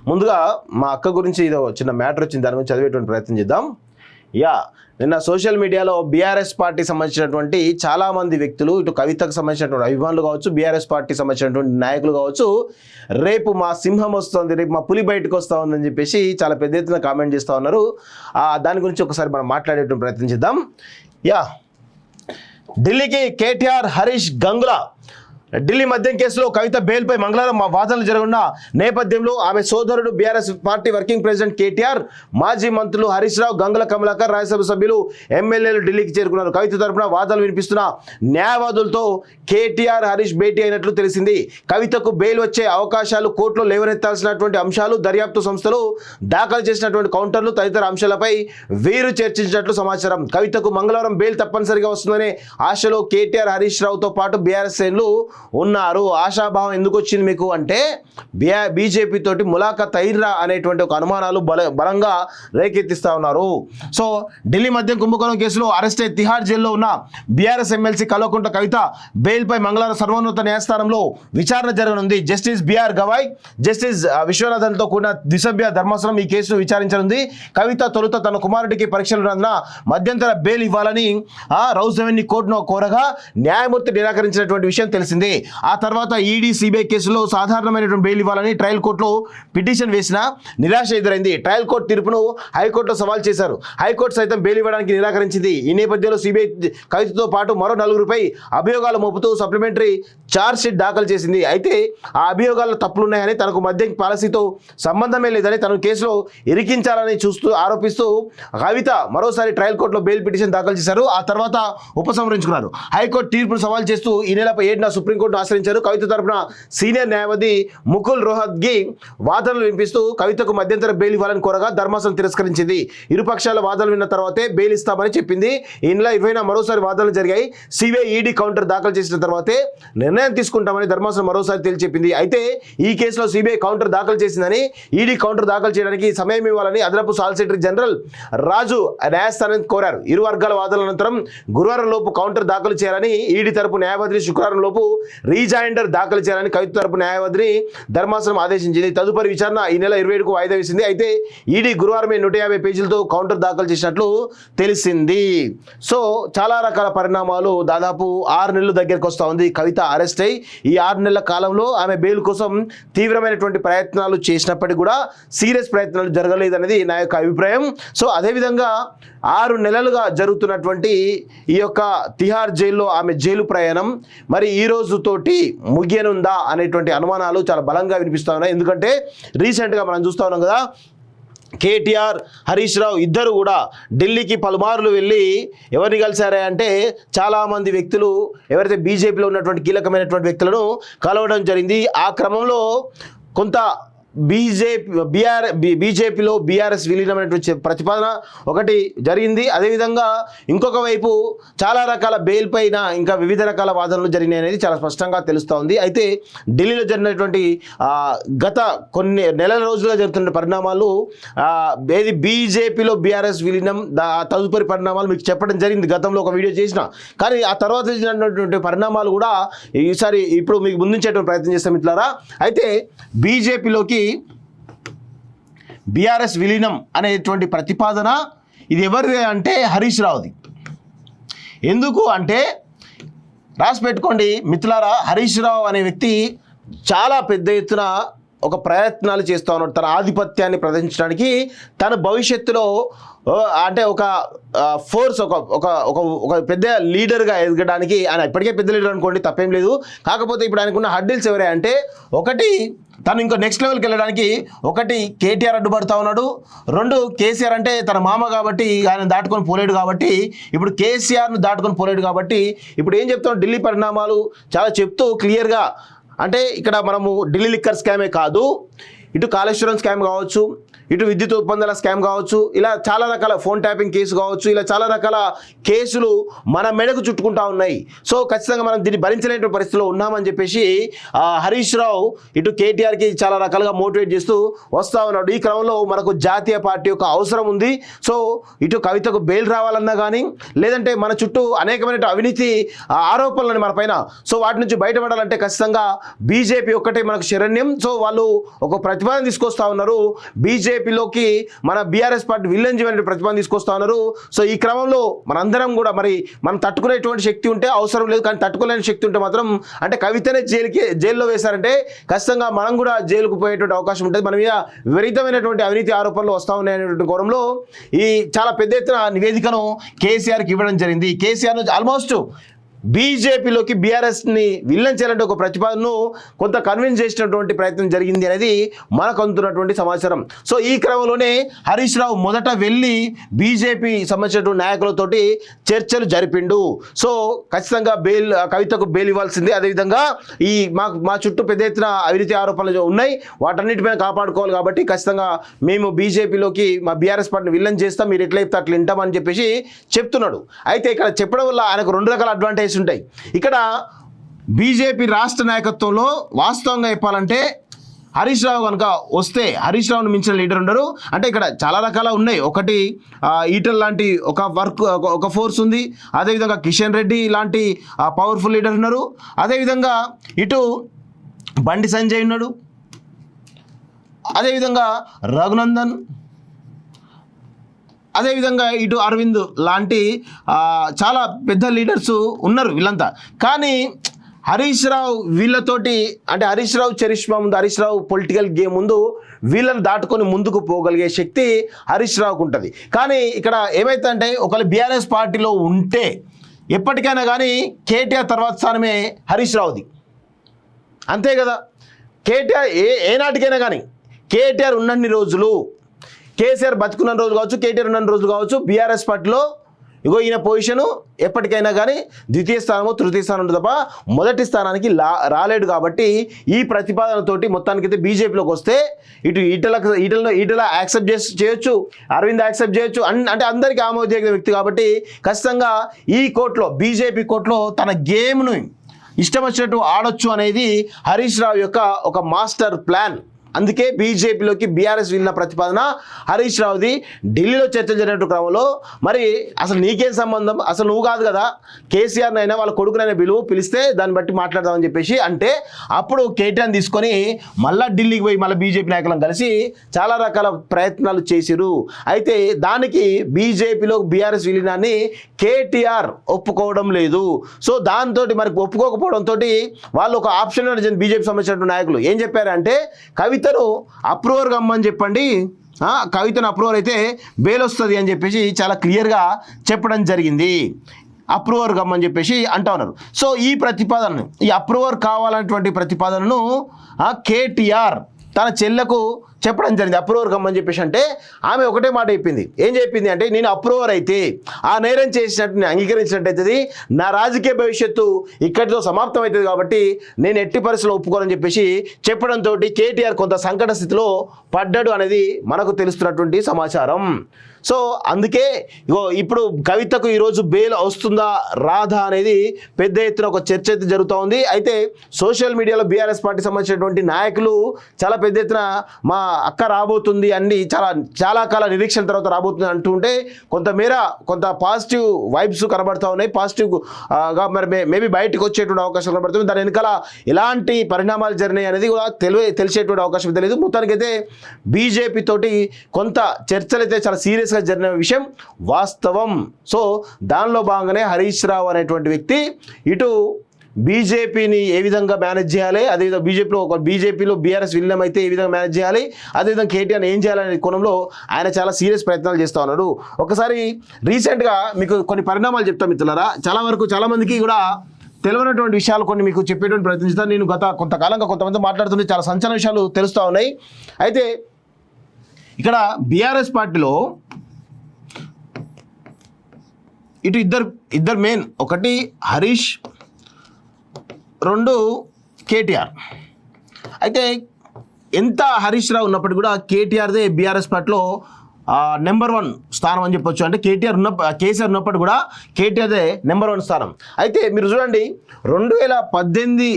ముందుగా మా అక్క గురించి ఇదో చిన్న మ్యాటర్ వచ్చింది, దాని గురించి చదివేటువంటి ప్రయత్నం చేద్దాం. నిన్న సోషల్ మీడియాలో బీఆర్ఎస్ పార్టీ సంబంధించినటువంటి చాలామంది వ్యక్తులు, ఇటు కవితకు సంబంధించినటువంటి అభిమానులు కావచ్చు, బీఆర్ఎస్ పార్టీ సంబంధించినటువంటి నాయకులు కావచ్చు, రేపు మా సింహం వస్తుంది, రేపు మా పులి బయటకు వస్తూ ఉందని చెప్పేసి చాలా పెద్ద ఎత్తున కామెంట్ చేస్తూ ఉన్నారు. దాని గురించి ఒకసారి మనం మాట్లాడేటువంటి ప్రయత్నం చేద్దాం. ఢిల్లీకి కేటీఆర్, హరీష్ గంగుల ఢిల్లీ మద్యం కేసులో కవిత బెయిల్పై మంగళవారం వాదనలు జరగనున్న నేపథ్యంలో ఆమె సోదరుడు BRS party working president KTR, మాజీ మంత్రులు హరీష్ రావు, గంగుల కమలాకర్, రాజ్యసభ సభ్యులు, ఎమ్మెల్యేలు ఢిల్లీకి చేరుకున్నారు. కవిత తరపున వాదనలు వినిపిస్తున్న న్యాయవాదులతో కేటీఆర్, హరీష్ భేటీ అయినట్లు తెలిసింది. కవితకు బెయిల్ వచ్చే అవకాశాలు, కోర్టులో లేవనెత్తాల్సినటువంటి అంశాలు, దర్యాప్తు సంస్థలు దాఖలు చేసినటువంటి కౌంటర్లు తదితర అంశాలపై వీరు చర్చించినట్లు సమాచారం. కవితకు మంగళవారం బెయిల్ తప్పనిసరిగా వస్తుందనే ఆశలో కేటీఆర్, హరీష్ రావుతో పాటు బీఆర్ఎస్ శ్రేణులు ఉన్నారు. ఆశాభావం ఎందుకు వచ్చింది మీకు అంటే, బీజేపీ తోటి ములాఖత్ అయిర్రా అనేటువంటి ఒక అనుమానాలు బలంగా రేకెత్తిస్తా ఉన్నారు. సో ఢిల్లీ మద్యం కుంభకోణం కేసులో అరెస్ట్ అయి తిహార్ జైల్లో ఉన్న బీఆర్ఎస్ ఎమ్మెల్సీ కల్వకుంట్ల కవిత బెయిల్పై మంగళవారం సర్వోన్నత న్యాయస్థానంలో విచారణ జరగనుంది. జస్టిస్ బిఆర్ గవాయ్, జస్టిస్ విశ్వనాథన్తో కూడిన ద్విసభ్య ధర్మాసనం ఈ కేసును విచారించనుంది. కవిత తొలుత తన కుమారుడికి పరీక్షలు ఉన్నందున మధ్యంతర బెయిల్ ఇవ్వాలని రౌస్ రెవెన్యూ కోర్టును కోరగా న్యాయమూర్తి నిరాకరించినటువంటి విషయం తెలిసింది. ఆ తర్వాత ఈడీ, సిబిఐ కేసులో సాధారణమైనటువంటి బెయిల్ ఇవ్వాలని ట్రయల్ కోర్టులో పిటిషన్ వేసినా నిరాశ ఎదురైంది. ట్రయల్ కోర్టు తీర్పును హైకోర్టులో సవాల్ చేశారు. హైకోర్టు సైతం బెయిల్ ఇవ్వడానికి నిరాకరించింది. ఈ నేపథ్యంలో సిబిఐ కవితతో పాటు మరో 4గురిపై అభియోగాలు మోపుతూ సప్లిమెంటరీ ఛార్జ్ షీట్ దాఖలు చేసింది. అయితే ఆ అభియోగాల్లో తప్పులున్నాయని, తనకు మద్యం పాలసీతో సంబంధమే లేదని, తనను కేసులో ఇరికించాలని ఆరోపిస్తూ కవిత మరోసారి ట్రయల్ కోర్టులో బెయిల్ పిటిషన్ దాఖలు చేశారు. ఆ తర్వాత ఉపసంహరించుకున్నారు. హైకోర్టు తీర్పును సవాల్ చేస్తూ ఈ నెల 7న సుప్రీంకోర్టును ఆశ్రయించారు. కవిత తరపున సీనియర్ న్యాయవాది ముకుల్ రోహత్గి వాదనలు వినిపిస్తూ కవితకు మధ్యంతర బెయిల్ ఇవ్వాలని కోరగా ధర్మాసనం తిరస్కరించింది. ఇరుపక్షాల వాదనలు విన్న తర్వాతే బెయిల్ ఇస్తామని చెప్పింది. ఈ నెల 20న మరోసారి వాదనలు జరిగాయి. సిబిఐ, ఈడీ కౌంటర్ దాఖలు చేసిన తర్వాతే నిర్ణయం తీసుకుంటామని ధర్మాసనం మరోసారి తేల్చెప్పింది. అయితే ఈ కేసులో సిబిఐ కౌంటర్ దాఖలు చేసిందని, ఈడీ కౌంటర్ దాఖలు చేయడానికి సమయం ఇవ్వాలని అదనపు సాలిసిటర్ జనరల్ రాజు న్యాయస్థానాన్ని కోరారు. ఇరు వర్గాల వాదనల అనంతరం గురువారం లోపు కౌంటర్ దాఖలు చేయాలని ఈడీ తరపు న్యాయవాదిని శుక్రవారం లోపు రీజాయిండర్ దాఖలు చేయాలని కవిత తరపు న్యాయవాదిని ధర్మాసనం ఆదేశించింది. తదుపరి విచారణ ఈ నెల 27కు వాయిదా వేసింది. అయితే ఈడీ గురువారమే 150 పేజీలతో కౌంటర్ దాఖలు చేసినట్లు తెలిసింది. సో చాలా రకాల పరిణామాలు, దాదాపు 6 నెలలు దగ్గరకు వస్తూ ఉంది. కవిత అరెస్ట్ అయి ఈ 6 నెలల కాలంలో ఆమె బెయిల్ కోసం తీవ్రమైనటువంటి ప్రయత్నాలు చేసినప్పటికీ కూడా సీరియస్ ప్రయత్నాలు జరగలేదనేది నా యొక్క అభిప్రాయం. సో అదేవిధంగా 6 నెలలుగా జరుగుతున్నటువంటి ఈ యొక్క తిహార్ జైల్లో ఆమె జైలు ప్రయాణం మరి ఈ రోజుతోటి ముగియనుందా అనేటువంటి అనుమానాలు చాలా బలంగా వినిపిస్తూ ఉన్నాయి. ఎందుకంటే రీసెంట్గా మనం చూస్తూ ఉన్నాం కదా, కేటీఆర్, హరీష్ రావు ఇద్దరు కూడా ఢిల్లీకి పలుమార్లు వెళ్ళి ఎవరిని కలిశారా అంటే చాలామంది వ్యక్తులు, ఎవరైతే బీజేపీలో ఉన్నటువంటి కీలకమైనటువంటి వ్యక్తులను కలవడం జరిగింది. ఆ క్రమంలో కొంత బీజేపీలో బీఆర్ఎస్ విలీనమైనటువంటి ప్రతిపాదన ఒకటి జరిగింది. అదేవిధంగా ఇంకొక వైపు చాలా రకాల బెయిల్ పైన ఇంకా వివిధ రకాల వాదనలు జరిగినాయి అనేది చాలా స్పష్టంగా తెలుస్తూ ఉంది. అయితే ఢిల్లీలో జరిగినటువంటి గత కొన్ని నెలల రోజులుగా జరుగుతున్న పరిణామాలు, ఏది బీజేపీలో బీఆర్ఎస్ విలీనం, తదుపరి పరిణామాలు మీకు చెప్పడం జరిగింది, గతంలో ఒక వీడియో చేసిన. కానీ ఆ తర్వాత జరిగినటువంటి పరిణామాలు కూడా ఈసారి ఇప్పుడు మీకు ముందుంచేటువంటి ప్రయత్నం చేస్తాం మిత్రులారా. అయితే బీజేపీలోకి బీఆర్ఎస్ విలీనం అనేటువంటి ప్రతిపాదన ఇది ఎవరిది అంటే హరీష్ రావుది. ఎందుకు అంటే రాసి పెట్టుకోండి మిత్రులారా, హరీష్ రావు అనే వ్యక్తి చాలా పెద్ద ఎత్తున ఒక ప్రయత్నాలు చేస్తూ ఉన్నాడు తన ఆధిపత్యాన్ని ప్రదర్శించడానికి. తన భవిష్యత్తులో అంటే ఒక ఫోర్స్, ఒక పెద్ద లీడర్గా ఎదగడానికి, ఆయన ఇప్పటికే పెద్ద లీడర్ అనుకోండి, తప్పేం లేదు. కాకపోతే ఇప్పుడు ఆయనకున్న హడ్డిల్స్ ఎవరే అంటే, ఒకటి తను ఇంకో నెక్స్ట్ లెవెల్కి వెళ్ళడానికి ఒకటి కేటీఆర్ అడ్డుపడతా ఉన్నాడు, 2 కేసీఆర్ అంటే తన మామ కాబట్టి ఆయన దాటుకొని పోలేడు కాబట్టి, ఇప్పుడు కేసీఆర్ను దాటుకొని పోలేడు కాబట్టి ఇప్పుడు ఏం చెప్తాం, ఢిల్లీ పరిణామాలు చాలా చెప్తూ క్లియర్గా, అంటే ఇక్కడ మనము ఢిల్లీ లిక్కర్ స్కామే కాదు, ఇటు కాళేశ్వరం స్కామ్ కావచ్చు, ఇటు విద్యుత్ ఒప్పందాల స్కామ్ కావచ్చు, ఇలా చాలా రకాల ఫోన్ ట్యాపింగ్ కేసు కావచ్చు, ఇలా చాలా రకాల కేసులు మన మెడకు చుట్టుకుంటా ఉన్నాయి. సో ఖచ్చితంగా మనం దీన్ని భరించలేని పరిస్థితిలో ఉన్నామని చెప్పేసి హరీష్ రావు ఇటు కేటీఆర్కి చాలా రకాలుగా మోటివేట్ చేస్తూ వస్తూ ఉన్నాడు. ఈ క్రమంలో మనకు జాతీయ పార్టీ యొక్క అవసరం ఉంది. సో ఇటు కవితకు బెయిల్ రావాలన్నా కానీ, లేదంటే మన చుట్టూ అనేకమైన అవినీతి ఆరోపణలని మన పైన, సో వాటి నుంచి బయటపడాలంటే ఖచ్చితంగా బీజేపీ ఒక్కటే మనకు శరణ్యం. సో వాళ్ళు ఒక ప్రతిపాదన తీసుకొస్తా ఉన్నారు. బీజేపీలోకి మన బీఆర్ఎస్ పార్టీ విలన్ జీవన ప్రతిపాదన తీసుకొస్తా ఉన్నారు. సో ఈ క్రమంలో మనందరం కూడా మరి మనం తట్టుకునేటువంటి శక్తి ఉంటే అవసరం లేదు, కానీ తట్టుకోలేని శక్తి ఉంటే మాత్రం అంటే కవితనే జైల్లో వేశారంటే ఖచ్చితంగా మనం కూడా జైలుకు పోయేటువంటి అవకాశం ఉంటుంది. మన మీద విపరీతమైనటువంటి అవినీతి ఆరోపణలు వస్తూ ఉన్నాయనేటువంటి కోణంలో ఈ చాలా పెద్ద ఎత్తున నివేదికను కేసీఆర్కి ఇవ్వడం జరిగింది. కేసీఆర్ ఆల్మోస్ట్ బీజేపీలోకి బీఆర్ఎస్ని విలన్ చేయాలంటే ఒక ప్రతిపాదనను కొంత కన్విన్స్ చేసినటువంటి ప్రయత్నం జరిగింది అనేది మనకు అందుతున్నటువంటి సమాచారం. సో ఈ క్రమంలోనే హరీష్ రావు మొదట వెళ్ళి బీజేపీ సంబంధించినటువంటి నాయకులతోటి చర్చలు జరిపిండు. సో ఖచ్చితంగా కవితకు బెయిల్ ఇవ్వాల్సిందే, అదేవిధంగా ఈ మా చుట్టూ పెద్ద ఎత్తున అవినీతి ఆరోపణలు ఉన్నాయి, వాటన్నిటిపైన కాపాడుకోవాలి కాబట్టి ఖచ్చితంగా మేము బీజేపీలోకి మా బీఆర్ఎస్ పార్టీని విలన్ చేస్తాం, మీరు ఎట్లా చెప్తే అట్లా వింటామని చెప్పేసి చెప్తున్నాడు. అయితే ఇక్కడ చెప్పడం వల్ల ఆయనకు రెండు రకాల అడ్వాంటేజ్ ఉంటాయి. ఇక్కడ బీజేపీ రాష్ట్ర నాయకత్వంలో వాస్తవంగా చెప్పాలంటే హరీష్ రావు కనుక వస్తే హరీష్ రావును మించిన లీడర్ ఉండరు. అంటే ఇక్కడ చాలా రకాల ఉన్నాయి. ఒకటి ఈటల్ లాంటి ఒక ఫోర్స్ ఉంది, అదేవిధంగా కిషన్ రెడ్డి లాంటి పవర్ఫుల్ లీడర్ ఉన్నారు, అదేవిధంగా ఇటు బండి సంజయ్ ఉన్నాడు, అదేవిధంగా రఘునందన్, అదేవిధంగా ఇటు అరవింద్ లాంటి చాలా పెద్ద లీడర్స్ ఉన్నారు వీళ్ళంతా. కానీ హరీష్ రావు వీళ్ళతోటి అంటే హరీష్ రావు చరిష్మా ముందు, హరీష్ రావు పొలిటికల్ గేమ్ ముందు వీళ్ళని దాటుకొని ముందుకు పోగలిగే శక్తి హరీష్ రావుకు ఉంటుంది. కానీ ఇక్కడ ఏమైతుందంటే ఒకవేళ బీఆర్ఎస్ పార్టీలో ఉంటే ఎప్పటికైనా కానీ కేటీఆర్ తర్వాత స్థానమే హరీష్ రావుది, అంతే కదా. కేటీఆర్ ఏనాటికైనా కానీ కేటీఆర్ ఉన్నన్ని రోజులు, కేసీఆర్ బతుకున్న రోజు కావచ్చు, కేటీఆర్ ఉన్న రోజు కావచ్చు, బీఆర్ఎస్ పార్టీలో ఇగో ఈయన పొజిషను ఎప్పటికైనా కానీ ద్వితీయ స్థానమో తృతీయ స్థానం ఉంటుంది తప్ప మొదటి స్థానానికి రాలేడు. కాబట్టి ఈ ప్రతిపాదనతోటి మొత్తానికైతే బీజేపీలోకి వస్తే ఇటు ఈటల యాక్సెప్ట్ చేయొచ్చు, అరవింద్ యాక్సెప్ట్ చేయొచ్చు, అంటే అందరికీ ఆమోదయోగ్య వ్యక్తి కాబట్టి ఖచ్చితంగా ఈ కోర్టులో బీజేపీ కోర్టులో తన గేమ్ను ఇష్టం వచ్చినట్టు ఆడొచ్చు అనేది హరీష్ రావు యొక్క ఒక మాస్టర్ ప్లాన్. అందుకే బీజేపీలోకి బీఆర్ఎస్ వెళ్ళిన ప్రతిపాదన హరీష్ రావుది. ఢిల్లీలో చర్చ జరిగినట్టు క్రమంలో మరి అసలు నీకేం సంబంధం, అసలు నువ్వు కాదు కదా, కేసీఆర్నైనా వాళ్ళ కొడుకునైనా పిలిస్తే దాన్ని బట్టి మాట్లాడదామని చెప్పేసి అంటే అప్పుడు కేటీఆర్ని తీసుకొని మళ్ళీ ఢిల్లీకి పోయి మళ్ళీ బీజేపీ నాయకులను కలిసి చాలా రకాల ప్రయత్నాలు చేసిరు. అయితే దానికి బీజేపీలో బీఆర్ఎస్ విలీనాన్ని కేటీఆర్ ఒప్పుకోవడం లేదు. సో దాంతో మరి ఒప్పుకోకపోవడంతో వాళ్ళు ఒక ఆప్షన్ బీజేపీ సంబంధించిన నాయకులు ఏం చెప్పారంటే కవితను అప్రూవర్ కమ్మని చెప్పండి, కవితను అప్రూవర్ అయితే బెయిల్ వస్తుంది అని చెప్పేసి చాలా క్లియర్గా చెప్పడం జరిగింది. అప్రూవర్ కమ్మని చెప్పేసి అంటా ఉన్నారు. సో ఈ ప్రతిపాదనను, ఈ అప్రూవర్ కావాలన్నటువంటి ప్రతిపాదనను కేటీఆర్ తన చెల్లకు చెప్పడం జరిగింది. అప్రూవర్ కమ్మని చెప్పేసి అంటే ఆమె ఒకటే మాట చెప్పింది. ఏం చెప్పింది అంటే నేను అప్రూవర్ అయితే ఆ నేరం చేసినట్టు అంగీకరించినట్టయితుంది, నా రాజకీయ భవిష్యత్తు ఇక్కడితో సమాప్తం అవుతుంది, కాబట్టి నేను ఎట్టి పరిస్థితుల్లో ఒప్పుకోనని చెప్పేసి చెప్పడంతో కేటీఆర్ కొంత సంకట స్థితిలో పడ్డాడు అనేది మనకు తెలుస్తున్నటువంటి సమాచారం. సో అందుకే ఇప్పుడు కవితకు ఈరోజు బెయిల్ వస్తుందా రాదా అనేది పెద్ద ఎత్తున ఒక చర్చ అయితే జరుగుతూ ఉంది. అయితే సోషల్ మీడియాలో బీఆర్ఎస్ పార్టీ సంబంధించినటువంటి నాయకులు చాలా పెద్ద ఎత్తున మా అక్క రాబోతుంది అని చాలా కాల నిరీక్షణ తర్వాత రాబోతుంది అంటుంటే కొంత పాజిటివ్ వైబ్స్ కనబడుతూ ఉన్నాయి. పాజిటివ్గా మరి మేబీ బయటకు వచ్చేటువంటి అవకాశం కనబడుతుంది. దాని వెనకాల ఎలాంటి పరిణామాలు జరిగినాయి అనేది కూడా తెలిసేటువంటి అవకాశం తెలియదు. మొత్తానికైతే బీజేపీ తోటి కొంత చర్చలు అయితే చాలా సీరియస్గా జరిగిన విషయం వాస్తవం. సో దానిలో భాగంగానే హరీష్ రావు అనేటువంటి వ్యక్తి ఇటు బీజేపీని ఏ విధంగా మేనేజ్ చేయాలి, అదేవిధంగా బీజేపీలో బీఆర్ఎస్ విలీనం అయితే ఏ విధంగా మేనేజ్ చేయాలి, అదేవిధంగా కేటీఆర్ ఏం చేయాలనే కోణంలో ఆయన చాలా సీరియస్ ప్రయత్నాలు చేస్తూ ఉన్నాడు. ఒకసారి రీసెంట్గా మీకు కొన్ని పరిణామాలు చెప్తాం మిత్రులారా. చాలామందికి కూడా తెలియనటువంటి విషయాలు కొన్ని మీకు చెప్పేటువంటి ప్రయత్నిస్తాను. నేను కొంతకాలంగా కొంతమంది మాట్లాడుతుంటే చాలా సంచలన విషయాలు తెలుస్తూ ఉన్నాయి. అయితే ఇక్కడ బీఆర్ఎస్ పార్టీలో ఇటు ఇద్దరు మెయిన్, ఒకటి హరీష్, రెండు కేటీఆర్. అయితే ఎంత హరీష్ రావు ఉన్నప్పటికీ కూడా కేటీఆర్దే బీఆర్ఎస్ పార్టీలో నెంబర్ 1 స్థానం అని చెప్పొచ్చు. అంటే కేసీఆర్ ఉన్నప్పటికీ కూడా కేటీఆర్దే నెంబర్ 1 స్థానం. అయితే మీరు చూడండి 2018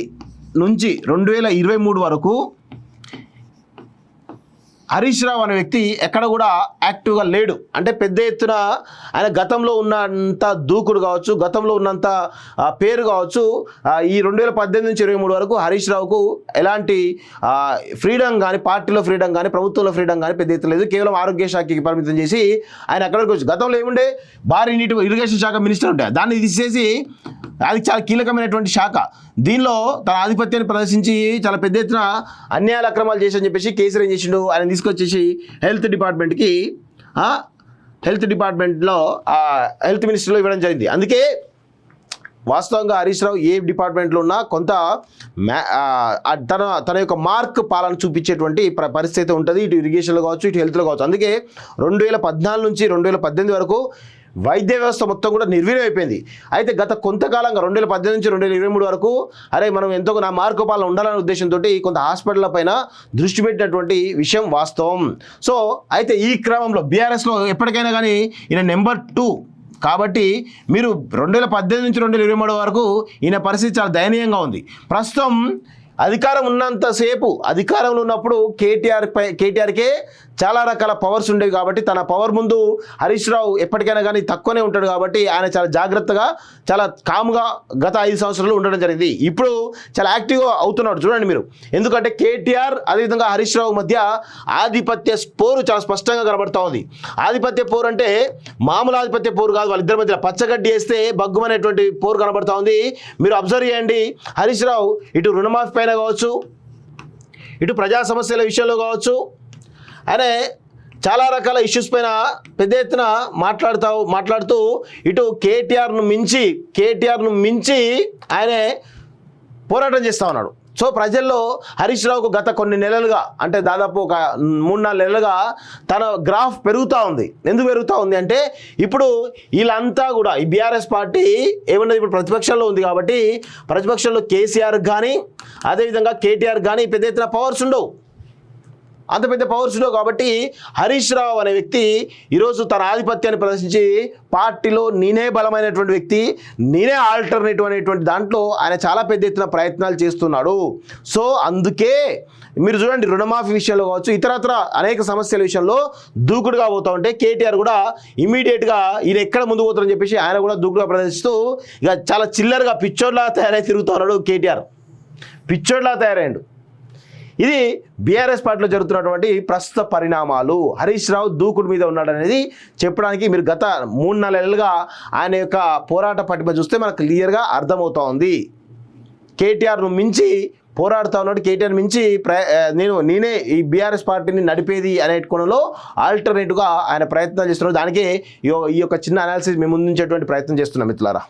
నుంచి 2023 వరకు హరీష్ రావు అనే వ్యక్తి ఎక్కడ కూడా యాక్టివ్గా లేడు. అంటే పెద్ద ఎత్తున ఆయన గతంలో ఉన్నంత దూకుడు కావచ్చు, గతంలో ఉన్నంత పేరు కావచ్చు, ఈ 2018 నుంచి 23 వరకు హరీష్ రావుకు ఎలాంటి ఫ్రీడమ్ కానీ, పార్టీలో ఫ్రీడమ్ కానీ, ప్రభుత్వంలో ఫ్రీడమ్ కానీ పెద్ద ఎత్తున లేదు. కేవలం ఆరోగ్య శాఖకి పరిమితం చేసి ఆయన అక్కడికి వచ్చి, గతంలో ఏముండే భారీ నీటి ఇరిగేషన్ శాఖ మినిస్టర్ ఉంటే దాన్ని తీసేసి అది చాలా కీలకమైనటువంటి శాఖ, దీనిలో తన ఆధిపత్యాన్ని ప్రదర్శించి చాలా పెద్ద ఎత్తున అన్యాయాల అక్రమాలు చేసి చెప్పేసి కేసీఆర్ ఏం చేసిండు, ఆయన తీసుకొచ్చేసి హెల్త్ డిపార్ట్మెంట్లో హెల్త్ మినిస్టర్లో ఇవ్వడం జరిగింది. అందుకే వాస్తవంగా హరీష్ రావు ఏ డిపార్ట్మెంట్లో ఉన్నా కొంత తన యొక్క మార్క్ పాలన చూపించేటువంటి పరిస్థితి ఉంటుంది, ఇటు ఇరిగేషన్లో కావచ్చు, ఇటు హెల్త్లో కావచ్చు. అందుకే 2014 నుంచి 2018 వరకు వైద్య వ్యవస్థ మొత్తం కూడా నిర్వీర్యం అయిపోయింది. అయితే గత కొంతకాలంగా 2018 నుంచి 2023 వరకు మనం ఎంతో నా మార్కు పాలన ఉండాలనే ఉద్దేశంతో కొంత హాస్పిటల్ పైన దృష్టి పెట్టినటువంటి విషయం వాస్తవం. సో అయితే ఈ క్రమంలో బీఆర్ఎస్లో ఎప్పటికైనా కానీ ఈయన నెంబర్ 2 కాబట్టి మీరు 2018 నుంచి 2023 వరకు ఈయన పరిస్థితి చాలా దయనీయంగా ఉంది. ప్రస్తుతం అధికారం ఉన్నంతసేపు, అధికారంలో ఉన్నప్పుడు కేటీఆర్కే చాలా రకాల పవర్స్ ఉండేవి కాబట్టి తన పవర్ ముందు హరీష్ రావు ఎప్పటికైనా కానీ తక్కువనే ఉంటాడు కాబట్టి ఆయన చాలా జాగ్రత్తగా, చాలా కామ్గా గత 5 సంవత్సరాలు ఉండడం జరిగింది. ఇప్పుడు చాలా యాక్టివ్గా అవుతున్నాడు చూడండి మీరు. ఎందుకంటే కేటీఆర్ అదేవిధంగా హరీష్ రావు మధ్య ఆధిపత్య పోరు చాలా స్పష్టంగా కనబడుతూ ఉంది. ఆధిపత్య పోరు అంటే మామూలు ఆధిపత్య పోరు కాదు, వాళ్ళిద్దరి మధ్య పచ్చగడ్డి వేస్తే బగ్గుమనేటువంటి పోరు కనబడుతూ ఉంది. మీరు అబ్జర్వ్ చేయండి, హరీష్ రావు ఇటు రుణమాఫీ పైన కావచ్చు, ఇటు ప్రజా సమస్యల విషయంలో కావచ్చు, ఆయన చాలా రకాల ఇష్యూస్ పైన పెద్ద ఎత్తున మాట్లాడుతూ ఇటు కేటీఆర్ను మించి ఆయనే పోరాటం చేస్తూ ఉన్నాడు. సో ప్రజల్లో హరీష్ రావుకు గత కొన్ని నెలలుగా, అంటే దాదాపు ఒక 3-4 నెలలుగా తన గ్రాఫ్ పెరుగుతూ ఉంది. ఎందుకు పెరుగుతూ ఉంది అంటే ఇప్పుడు వీళ్ళంతా కూడా ఈ బీఆర్ఎస్ పార్టీ ఏమన్నది ఇప్పుడు ప్రతిపక్షంలో ఉంది కాబట్టి ప్రతిపక్షంలో కేసీఆర్ కానీ అదేవిధంగా కేటీఆర్ కానీ పెద్ద ఎత్తున పవర్స్ ఉండవు, అంత పెద్ద పవర్స్ ఉండవు. కాబట్టి హరీష్ రావు అనే వ్యక్తి ఈరోజు తన ఆధిపత్యాన్ని ప్రదర్శించి పార్టీలో నేనే బలమైనటువంటి వ్యక్తి, నేనే ఆల్టర్నేటివ్ అనేటువంటి దాంట్లో ఆయన చాలా పెద్ద ఎత్తున ప్రయత్నాలు చేస్తున్నాడు. సో అందుకే మీరు చూడండి, రుణమాఫీ విషయంలో కావచ్చు, ఇతరత్ర అనేక సమస్యల విషయంలో దూకుడుగా పోతూ ఉంటే కేటీఆర్ కూడా ఇమీడియట్గా ఈయన ఎక్కడ ముందు పోతారని చెప్పేసి ఆయన కూడా దూకుడుగా ప్రదర్శిస్తూ ఇక చాలా చిల్లరగా పిచ్చోడ్లా తయారై తిరుగుతూ ఉన్నాడు. కేటీఆర్ పిచ్చోడ్లా తయారైండు. ఇది బీఆర్ఎస్ పార్టీలో జరుగుతున్నటువంటి ప్రస్తుత పరిణామాలు. హరీష్ రావు దూకుడు మీద ఉన్నాడనేది చెప్పడానికి మీరు గత 3-4 నెలలుగా ఆయన యొక్క పోరాట పటిమ చూస్తే మనకు క్లియర్గా అర్థమవుతూ ఉంది. కేటీఆర్ను మించి పోరాడుతూ ఉన్నాడు, కేటీఆర్ మించి నేనే ఈ బీఆర్ఎస్ పార్టీని నడిపేది అనే కోణంలో ఆల్టర్నేటివ్గా ఆయన ప్రయత్నాలు చేస్తున్నారు. దానికి ఈ యొక్క చిన్న అనాలిసిస్ మేము ముందుంచేటువంటి ప్రయత్నం చేస్తున్నాం మిత్రులారా.